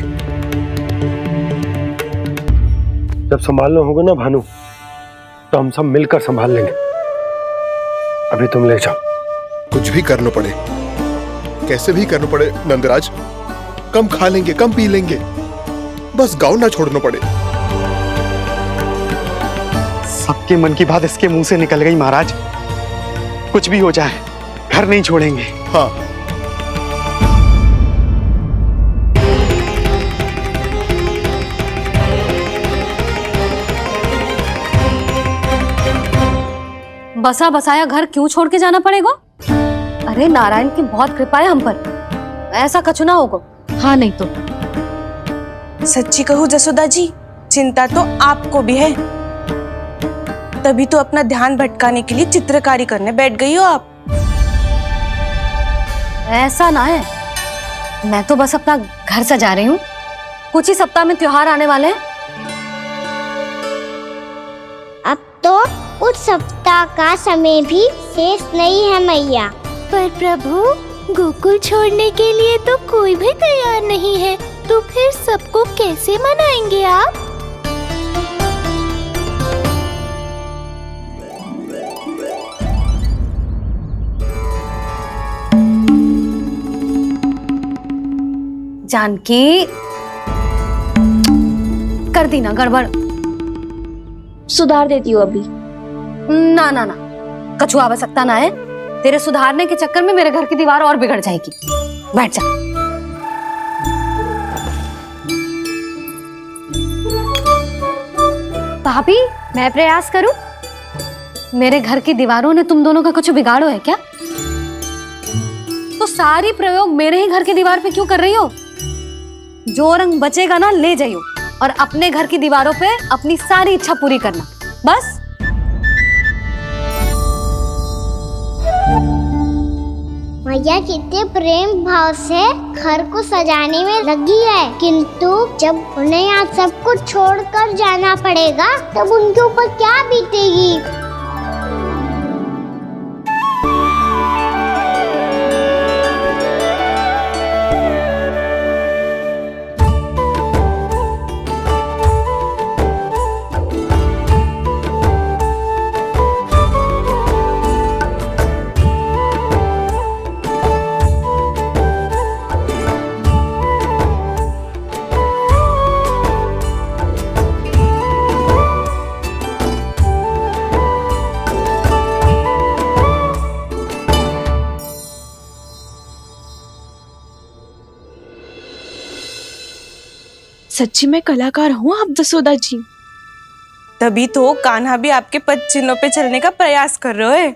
जब संभालना होगा ना भानु, तो हम सब मिलकर संभाल लेंगे। अभी तुम ले जाओ। कुछ भी करना पड़े, कैसे भी करना पड़े नंदराज, कम खा लेंगे, कम पी लेंगे, बस गाँव ना छोड़ना पड़े। सबके मन की बात इसके मुंह से निकल गई महाराज। कुछ भी हो जाए घर नहीं छोड़ेंगे। हाँ, बसा बसाया घर क्यों छोड़ के जाना पड़ेगा? अरे नारायण की बहुत कृपा है हम पर, ऐसा कछु ना होगा। हाँ नहीं तो सच्ची कहूँ जसोदा जी, चिंता तो आपको भी है, तभी तो अपना ध्यान भटकाने के लिए चित्रकारी करने बैठ गई हो आप। ऐसा ना है, मैं तो बस अपना घर सजा रही हूँ। कुछ ही सप्ताह में त्योहार आने वाले हैं। अब तो कुछ सप्ताह चिंता का समय भी शेष नहीं है मैया। पर प्रभु, गोकुल छोड़ने के लिए तो कोई भी तैयार नहीं है, तो फिर सबको कैसे मनाएंगे आप? जानकी, कर दी ना गड़बड़। सुधार देती हूँ अभी। ना ना ना, कछु आवश्यकता ना है। तेरे सुधारने के चक्कर में मेरे घर की दीवार और बिगड़ जाएगी। बैठ जा। भाभी, मैं प्रयास करूं? मेरे घर की दीवारों ने तुम दोनों का कुछ बिगाड़ो है क्या? तो सारी प्रयोग मेरे ही घर की दीवार पे क्यों कर रही हो? जो रंग बचेगा ना ले जाइयो और अपने घर की दीवारों पे अपनी सारी इच्छा पूरी करना, बस। मैया कितने प्रेम भाव से घर को सजाने में लगी है, किंतु जब उन्हें यहाँ सब कुछ छोड़कर जाना पड़ेगा तब उनके ऊपर क्या बीतेगी। सच्ची में कलाकार हूँ आप जसोदा जी। तभी तो कान्हा भी आपके पद चिन्हों पे चलने का प्रयास कर रहे हैं।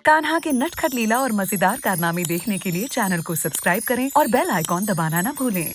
कान्हा के नटखट लीला और मजेदार कारनामे देखने के लिए चैनल को सब्सक्राइब करें और बेल आइकॉन दबाना ना भूलें।